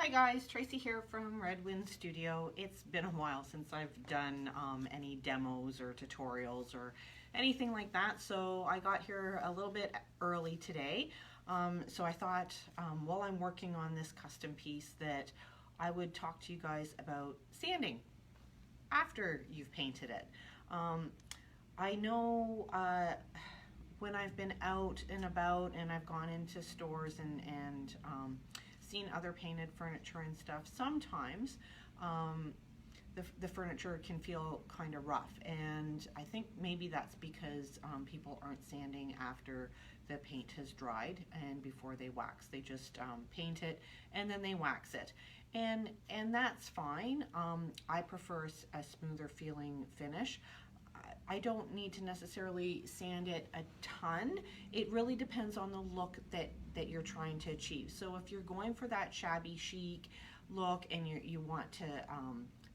Hi guys, Tracy here from Red Wind Studio. It's been a while since I've done any demos or tutorials or anything like that, so I got here a little bit early today. So I thought while I'm working on this custom piece that I would talk to you guys about sanding after you've painted it. I know when I've been out and about and I've gone into stores and seen other painted furniture and stuff, sometimes the furniture can feel kind of rough, and I think maybe that's because people aren't sanding after the paint has dried and before they wax. They just paint it and then they wax it, and that's fine. I prefer a smoother feeling finish. I don't need to necessarily sand it a ton. It really depends on the look that you're trying to achieve. So if you're going for that shabby chic look and you want to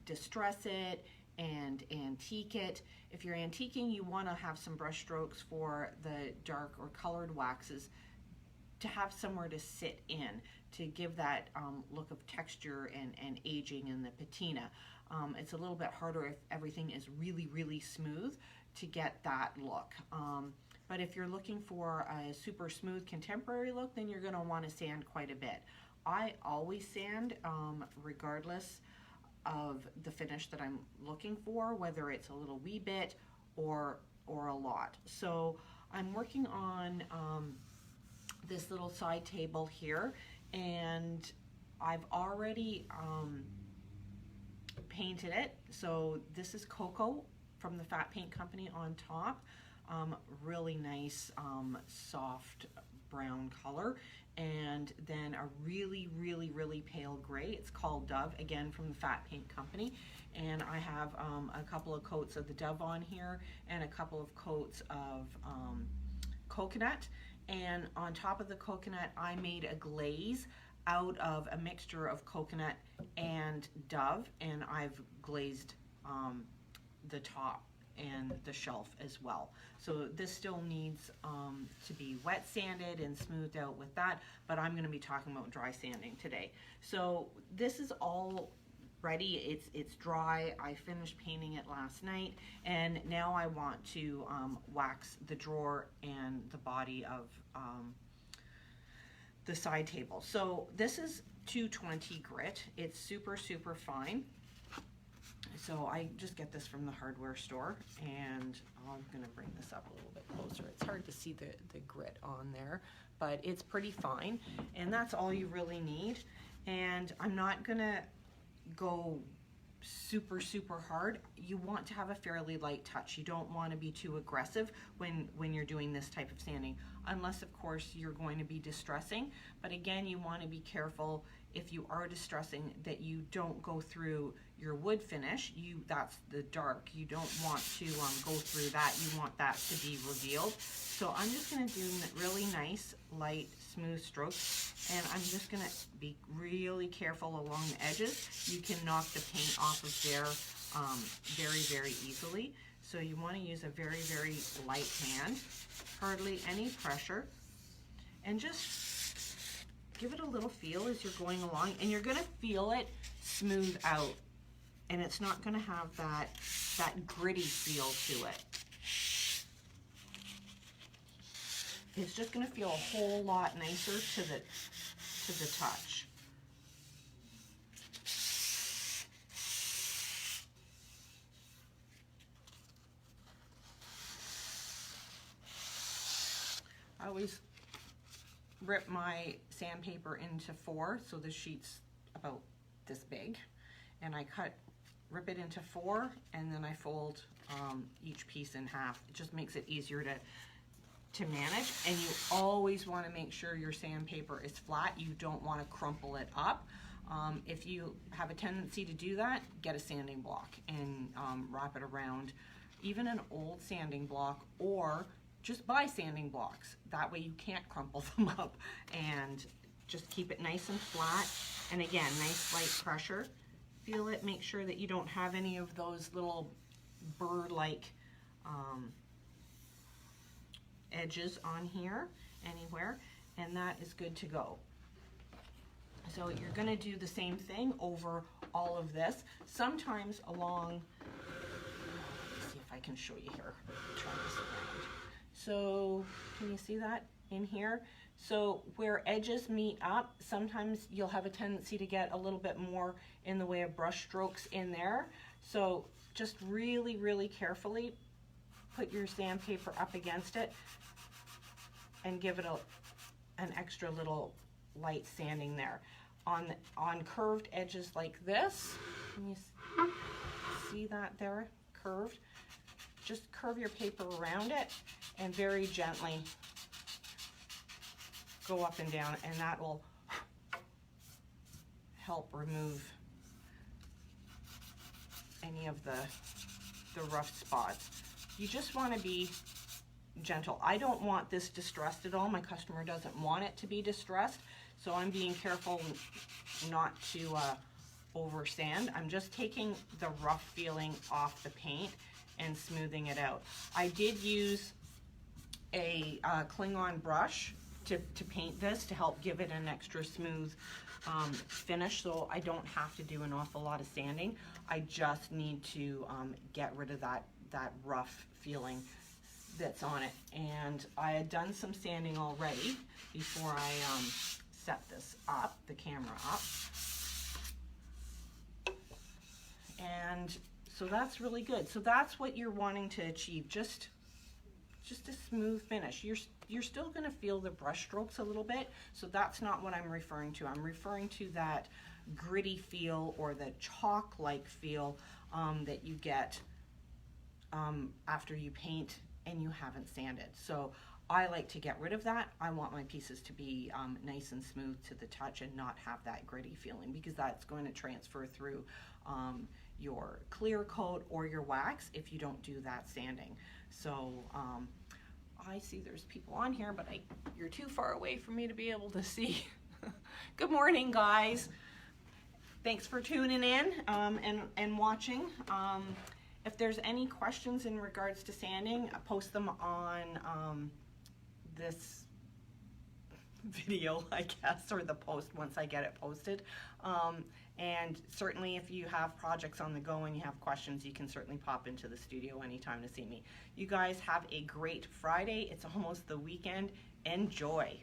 distress it and antique it, if you're antiquing, you want to have some brush strokes for the dark or colored waxes to have somewhere to sit in to give that look of texture and aging in the patina. It's a little bit harder if everything is really smooth to get that look. But if you're looking for a super smooth contemporary look, then you're going to want to sand quite a bit. I always sand regardless of the finish that I'm looking for, whether it's a little wee bit or a lot. So I'm working on this little side table here, and I've already painted it. So this is Cocoa from the Fat Paint Company on top. Really nice soft brown color, and then a really pale gray. It's called Dove, again from the Fat Paint Company, and I have a couple of coats of the Dove on here and a couple of coats of coconut, and on top of the coconut I made a glaze out of a mixture of coconut and Dove, and I've glazed the top and the shelf as well. So this still needs to be wet sanded and smoothed out with that, but I'm going to be talking about dry sanding today. So this is all ready, it's dry. I finished painting it last night, and now I want to wax the drawer and the body of the side table. So this is 220 grit. It's super fine. So I just get this from the hardware store, and I'm gonna bring this up a little bit closer. It's hard to see the grit on there, but it's pretty fine, and that's all you really need. And I'm not gonna go super hard. You want to have a fairly light touch. You don't want to be too aggressive when you're doing this type of sanding, unless of course you're going to be distressing. But again, you want to be careful if you are distressing that you don't go through your wood finish. That's the dark. You don't want to go through that. You want that to be revealed. So I'm just going to do really nice, light, smooth strokes, and I'm just going to be really careful along the edges. You can knock the paint off of there very easily. So you want to use a very light hand, hardly any pressure, and just give it a little feel as you're going along, and you're going to feel it smooth out, and it's not going to have that gritty feel to it. It's just going to feel a whole lot nicer to the touch. I always rip my sandpaper into 4, so the sheet's about this big, and I rip it into 4, and then I fold each piece in half. It just makes it easier to manage, and you always want to make sure your sandpaper is flat. You don't want to crumple it up. If you have a tendency to do that, get a sanding block and wrap it around, even an old sanding block, or just buy sanding blocks. That way you can't crumple them up, and just keep it nice and flat. And again, nice light pressure. Feel it, make sure that you don't have any of those little burr-like edges on here anywhere, and that is good to go. So you're going to do the same thing over all of this. Sometimes along, let's see if I can show you here. Try this around. So can you see that in here? So where edges meet up, sometimes you'll have a tendency to get a little bit more in the way of brush strokes in there. So just really, really carefully put your sandpaper up against it and give it an extra little light sanding there. On curved edges like this, can you see that there, curved? Just curve your paper around it and very gently go up and down, and that will help remove any of the rough spots. You just want to be gentle. I don't want this distressed at all. My customer doesn't want it to be distressed, so I'm being careful not to over sand. I'm just taking the rough feeling off the paint and smoothing it out. I did use a Klingon brush to paint this to help give it an extra smooth finish, so I don't have to do an awful lot of sanding. I just need to get rid of that rough feeling that's on it. And I had done some sanding already before I set this up, the camera up. And so that's really good. So that's what you're wanting to achieve, just a smooth finish. You're still going to feel the brush strokes a little bit, so that's not what I'm referring to. I'm referring to that gritty feel or the chalk-like feel that you get after you paint and you haven't sanded. So I like to get rid of that. I want my pieces to be nice and smooth to the touch and not have that gritty feeling, because that's going to transfer through your clear coat or your wax if you don't do that sanding. So I see there's people on here, but you're too far away for me to be able to see. Good morning, guys. Thanks for tuning in and watching. If there's any questions in regards to sanding, post them on this video, I guess, or the post once I get it posted. And certainly if you have projects on the go and you have questions, you can certainly pop into the studio anytime to see me. You guys have a great Friday. It's almost the weekend. Enjoy.